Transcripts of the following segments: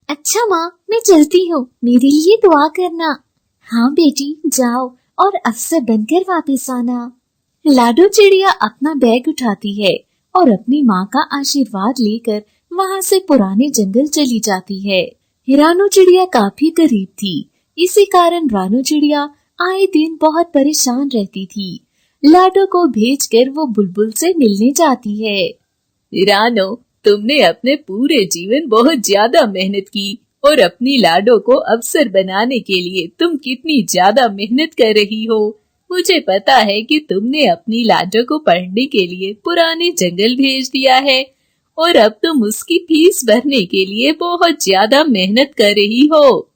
अच्छा माँ, मैं चलती हूँ, मेरे लिए दुआ करना। हाँ बेटी, जाओ और अफसर बनकर वापस आना। लाडो चिड़िया अपना बैग उठाती है और अपनी माँ का आशीर्वाद लेकर वहाँ से पुराने जंगल चली जाती है। रानू चिड़िया काफी गरीब थी, इसी कारण रानू चिड़िया आए दिन बहुत परेशान रहती थी। लाडो को भेजकर वो बुलबुल से मिलने जाती है। रानो, तुमने अपने पूरे जीवन बहुत ज्यादा मेहनत की और अपनी लाडो को अफसर बनाने के लिए तुम कितनी ज्यादा मेहनत कर रही हो। मुझे पता है कि तुमने अपनी लाडो को पढ़ने के लिए पुराने जंगल भेज दिया है और अब तुम उसकी फीस भरने के लिए बहुत ज्यादा मेहनत कर रही हो।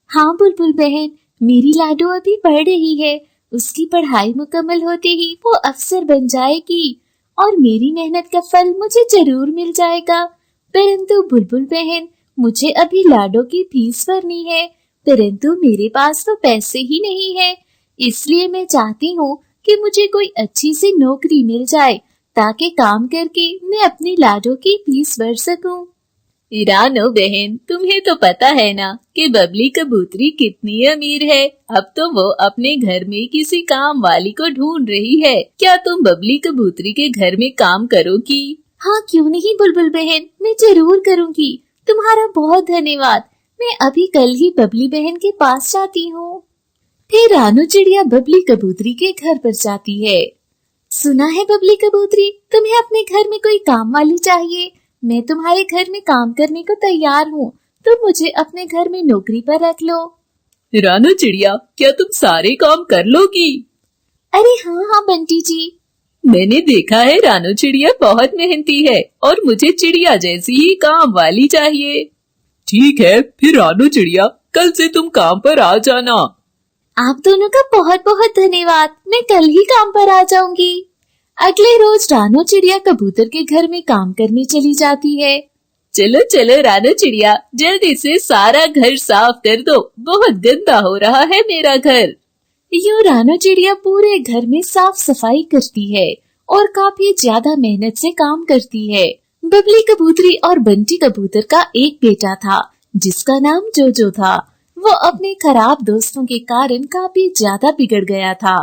हाँ बुलबुल बहन, मेरी लाडो अभी पढ़ रही है। उसकी पढ़ाई मुकम्मल होते ही वो अफसर बन जाएगी और मेरी मेहनत का फल मुझे जरूर मिल जाएगा। परंतु बुलबुल बहन, मुझे अभी लाडो की फीस भरनी है, परंतु मेरे पास तो पैसे ही नहीं है। इसलिए मैं चाहती हूँ कि मुझे कोई अच्छी सी नौकरी मिल जाए ताकि काम करके मैं अपनी लाडो की फीस भर सकूं। रानो बहन, तुम्हें तो पता है ना कि बबली कबूतरी कितनी अमीर है। अब तो वो अपने घर में किसी काम वाली को ढूंढ रही है। क्या तुम बबली कबूतरी के घर में काम करोगी? हाँ क्यों नहीं बुलबुल बहन, मैं जरूर करूँगी। तुम्हारा बहुत धन्यवाद। मैं अभी कल ही बबली बहन के पास जाती हूँ। फिर रानू चिड़िया बबली कबूतरी के घर पर जाती है। सुना है बबली कबूतरी, तुम्हें अपने घर में कोई काम वाली चाहिए। मैं तुम्हारे घर में काम करने को तैयार हूँ, तुम मुझे अपने घर में नौकरी पर रख लो। रानो चिड़िया, क्या तुम सारे काम कर लोगी? अरे हाँ हाँ बंटी जी। मैंने देखा है रानो चिड़िया बहुत मेहनती है और मुझे चिड़िया जैसी ही काम वाली चाहिए। ठीक है, फिर रानो चिड़िया, कल से तुम काम पर आ जाना। आप दोनों का बहुत बहुत धन्यवाद, मैं कल ही काम पर आ जाऊंगी। अगले रोज रानो चिड़िया कबूतर के घर में काम करने चली जाती है। चलो चलो रानो चिड़िया, जल्दी से सारा घर साफ कर दो, बहुत गंदा हो रहा है मेरा घर। यूं रानो चिड़िया पूरे घर में साफ सफाई करती है और काफी ज्यादा मेहनत से काम करती है। बबली कबूतरी और बंटी कबूतर का एक बेटा था जिसका नाम जोजो था। वो अपने खराब दोस्तों के कारण काफी ज्यादा बिगड़ गया था।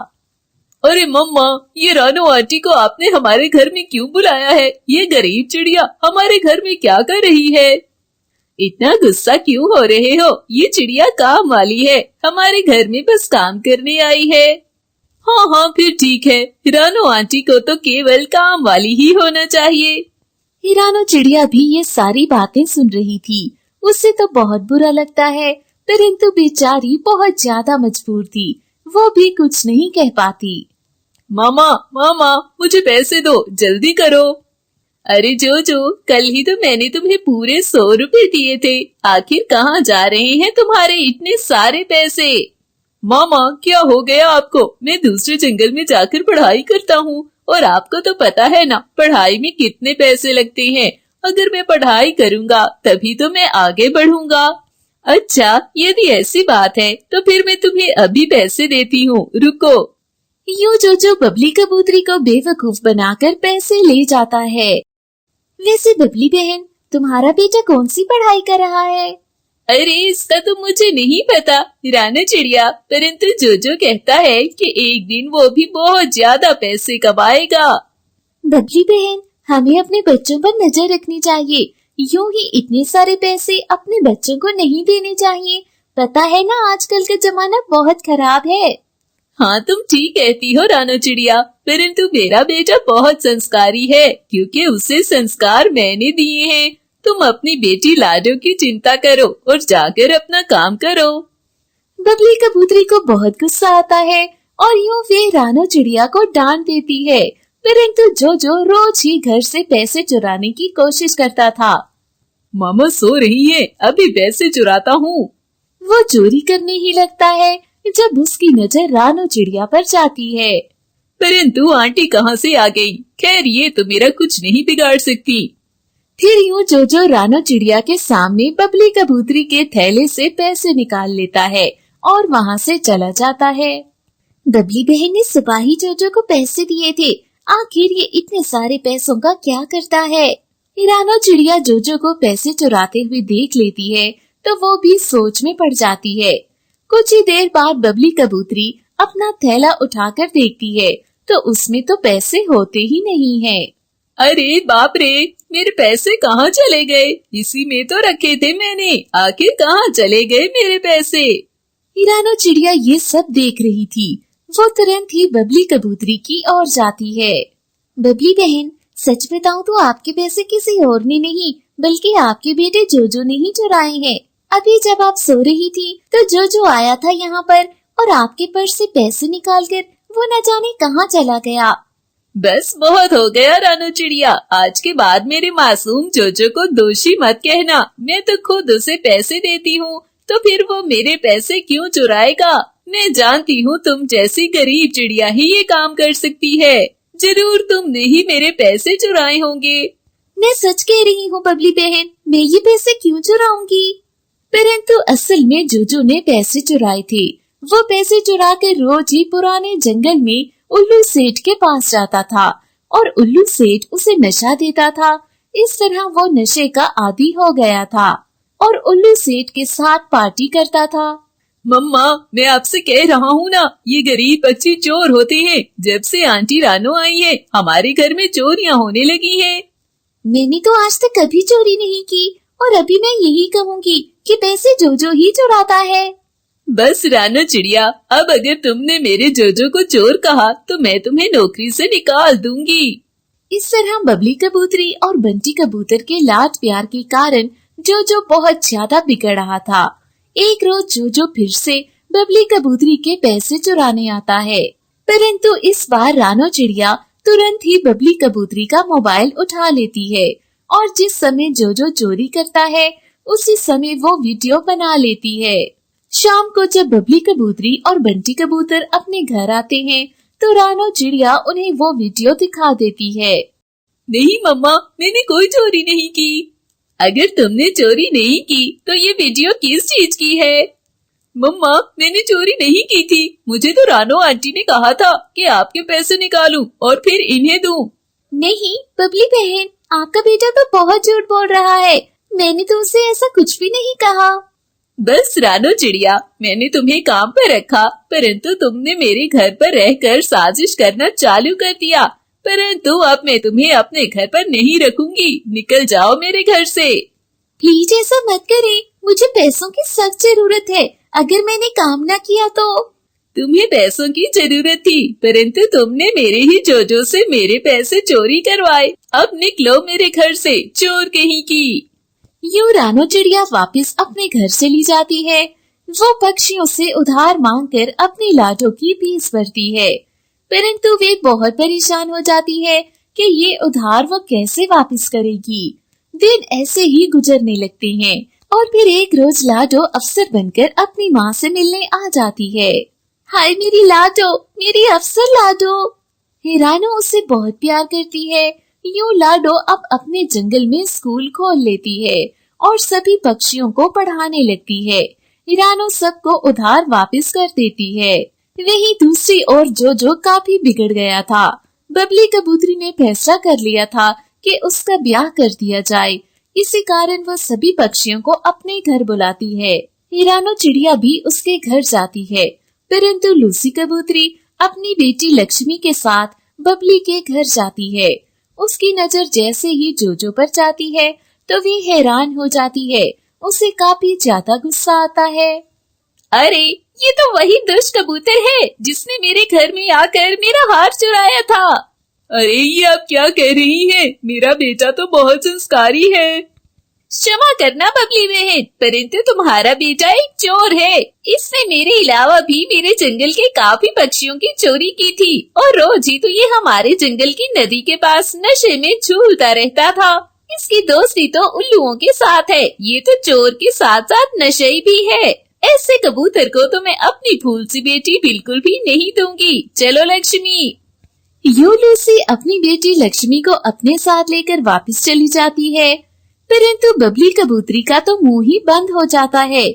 अरे मम्मा, ये रानो आंटी को आपने हमारे घर में क्यों बुलाया है? ये गरीब चिड़िया हमारे घर में क्या कर रही है? इतना गुस्सा क्यों हो रहे हो? ये चिड़िया काम वाली है, हमारे घर में बस काम करने आई है। हाँ हाँ, फिर ठीक है, रानो आंटी को तो केवल काम वाली ही होना चाहिए। रानो चिड़िया भी ये सारी बातें सुन रही थी। उसे तो बहुत बुरा लगता है, परंतु बेचारी बहुत ज्यादा मजबूर थी, वो भी कुछ नहीं कह पाती। मामा मामा, मुझे पैसे दो, जल्दी करो। अरे जोजो, कल ही तो मैंने तुम्हें पूरे 100 रुपए दिए थे, आखिर कहाँ जा रहे हैं तुम्हारे इतने सारे पैसे? मामा, क्या हो गया आपको? मैं दूसरे जंगल में जाकर पढ़ाई करता हूँ और आपको तो पता है ना पढ़ाई में कितने पैसे लगते हैं। अगर मैं पढ़ाई करूँगा तभी तो मैं आगे बढ़ूंगा। अच्छा, यदि ऐसी बात है तो फिर मैं तुम्हें अभी पैसे देती हूँ, रुको। यूं जोजो बबली कबूतरी को बेवकूफ बनाकर पैसे ले जाता है। वैसे बबली बहन, तुम्हारा बेटा कौन सी पढ़ाई कर रहा है? अरे इसका तो मुझे नहीं पता रानो चिड़िया, परंतु जोजो कहता है कि एक दिन वो भी बहुत ज्यादा पैसे कमाएगा। बबली बहन, हमें अपने बच्चों पर नजर रखनी चाहिए। यूं ही इतने सारे पैसे अपने बच्चों को नहीं देने चाहिए। पता है ना आजकल का जमाना बहुत खराब है। हाँ, तुम ठीक कहती हो रानो चिड़िया, परंतु मेरा बेटा बहुत संस्कारी है क्योंकि उसे संस्कार मैंने दिए हैं। तुम अपनी बेटी लाडो की चिंता करो और जाकर अपना काम करो। बबली कबूतरी को बहुत गुस्सा आता है और यूं वे रानो चिड़िया को डांट देती है, परंतु जोजो रोज ही घर से पैसे चुराने की कोशिश करता था। मामा सो रही है, अभी पैसे चुराता हूँ। वो चोरी करने ही लगता है जब उसकी नजर रानो चिड़िया पर जाती है। परंतु आंटी कहाँ से आ गई? खैर, ये तो मेरा कुछ नहीं बिगाड़ सकती। फिर यूं जोजो रानो चिड़िया के सामने बबली कबूतरी के थैले से पैसे निकाल लेता है और वहाँ से चला जाता है। बबली बहन ने सुबह ही जोजो को पैसे दिए थे, आखिर ये इतने सारे पैसों का क्या करता है? रानो चिड़िया जोजो को पैसे चुराते हुए देख लेती है तो वो भी सोच में पड़ जाती है। कुछ ही देर बाद बबली कबूतरी अपना थैला उठाकर देखती है तो उसमें तो पैसे होते ही नहीं है। अरे बाप रे, मेरे पैसे कहाँ चले गए? इसी में तो रखे थे मैंने, आखिर कहाँ चले गए मेरे पैसे? हिरानो चिड़िया ये सब देख रही थी। वो तुरंत ही बबली कबूतरी की ओर जाती है। बबली बहन, सच बताऊं तो आपके पैसे किसी और ने नहीं बल्कि आपके बेटे जोजो ने ही चुराए हैं। अभी जब आप सो रही थी तो जोजो आया था यहाँ पर और आपके पर्स से पैसे निकालकर वो न जाने कहाँ चला गया। बस बहुत हो गया रानू चिड़िया, आज के बाद मेरे मासूम जोजो को दोषी मत कहना। मैं तो खुद उसे पैसे देती हूँ, तो फिर वो मेरे पैसे क्यों चुराएगा? मैं जानती हूँ तुम जैसी गरीब चिड़िया ही ये काम कर सकती है। जरूर तुमने ही मेरे पैसे चुराए होंगे। मैं सच कह रही हूँ बबली बहन, मैं ये पैसे क्यों चुराऊंगी? परंतु असल में जोजो ने पैसे चुराए थे। वो पैसे चुरा कर रोज ही पुराने जंगल में उल्लू सेठ के पास जाता था और उल्लू सेठ उसे नशा देता था। इस तरह वो नशे का आदी हो गया था और उल्लू सेठ के साथ पार्टी करता था। मम्मा, मैं आपसे कह रहा हूँ ना, ये गरीब बच्ची चोर होती है। जब से आंटी रानू आई है हमारे घर में चोरियाँ होने लगी है। मैंने तो आज तक कभी चोरी नहीं की और अभी मैं यही कहूँगी कि पैसे जोजो ही चुराता है। बस रानू चिड़िया, अब अगर तुमने मेरे जोजो को चोर कहा तो मैं तुम्हें नौकरी से निकाल दूंगी। इस तरह बबली कबूतरी और बंटी कबूतर के लाड प्यार के कारण जोजो बहुत ज्यादा बिगड़ रहा था। एक रोज जोजो फिर से बबली कबूतरी के पैसे चुराने आता है, परंतु इस बार रानो चिड़िया तुरंत ही बबली कबूतरी का मोबाइल उठा लेती है और जिस समय जोजो चोरी करता है उसी समय वो वीडियो बना लेती है। शाम को जब बबली कबूतरी और बंटी कबूतर अपने घर आते हैं तो रानो चिड़िया उन्हें वो वीडियो दिखा देती है। नहीं मम्मा, मैंने कोई चोरी नहीं की। अगर तुमने चोरी नहीं की तो ये वीडियो किस चीज की है? मम्मा, मैंने चोरी नहीं की थी। मुझे तो रानो आंटी ने कहा था कि आपके पैसे निकालूं और फिर इन्हें दूं। नहीं बबली बहन, आपका बेटा तो बहुत झूठ बोल रहा है। मैंने तो उसे ऐसा कुछ भी नहीं कहा। बस रानो चिड़िया, मैंने तुम्हें काम पर रखा परंतु तुमने मेरे घर पर रहकर साजिश करना चालू कर दिया। परंतु अब मैं तुम्हें अपने घर पर नहीं रखूंगी। निकल जाओ मेरे घर से। प्लीज ऐसा मत करें, मुझे पैसों की सख्त जरूरत है। अगर मैंने काम न किया तो। तुम्हें पैसों की जरूरत थी परंतु तुमने मेरे ही जोजो से मेरे पैसे चोरी करवाए। अब निकलो मेरे घर से, चोर कहीं की। यूं रानो चिड़िया वापस अपने घर चली जाती है। वो पक्षियों से उधार मांगकर अपनी लाडों की फीस भरती है, परंतु वे बहुत परेशान हो जाती है कि ये उधार वो कैसे वापस करेगी। दिन ऐसे ही गुजरने लगते हैं और फिर एक रोज लाडो अफसर बनकर अपनी माँ से मिलने आ जाती है। हाय मेरी लाडो, मेरी अफसर लाडो। हिरानो उससे बहुत प्यार करती है। यूं लाडो अब अपने जंगल में स्कूल खोल लेती है और सभी पक्षियों को पढ़ाने लगती है। हिरानो सबको उधार वापस कर देती है। वहीं दूसरी ओर जोजो काफी बिगड़ गया था। बबली कबूतरी ने फैसला कर लिया था कि उसका ब्याह कर दिया जाए। इसी कारण वह सभी पक्षियों को अपने घर बुलाती है। हिरानो चिड़िया भी उसके घर जाती है, परंतु लूसी कबूतरी अपनी बेटी लक्ष्मी के साथ बबली के घर जाती है। उसकी नजर जैसे ही जोजो पर जाती है तो वे हैरान हो जाती है। उसे काफी ज्यादा गुस्सा आता है। अरे ये तो वही दुष्ट कबूतर है जिसने मेरे घर में आकर मेरा हार चुराया था। अरे ये आप क्या कह रही हैं? मेरा बेटा तो बहुत संस्कारी है। क्षमा करना बबली बहन, परंतु तुम्हारा बेटा एक चोर है। इसने मेरे अलावा भी मेरे जंगल के काफी पक्षियों की चोरी की थी और रोज ही तो ये हमारे जंगल की नदी के पास नशे में झूलता रहता था। इसकी दोस्ती तो उल्लुओं के साथ है, ये तो चोर के साथ साथ नशेई भी है। ऐसे कबूतर को तो मैं अपनी फूल सी बेटी बिल्कुल भी नहीं दूंगी। चलो लक्ष्मी। यूं लूसी अपनी बेटी लक्ष्मी को अपने साथ लेकर वापस चली जाती है, परंतु बबली कबूतरी का तो मुंह ही बंद हो जाता है।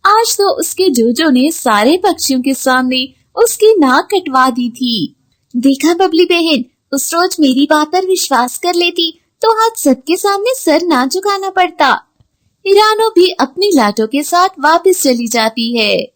आज तो उसके जोजो ने सारे पक्षियों के सामने उसकी नाक कटवा दी थी। देखा बबली बहन, उस रोज मेरी बात पर विश्वास कर लेती तो आज सबके सामने सर ना झुकाना पड़ता। रानो भी अपनी लाडो के साथ वापस चली जाती है।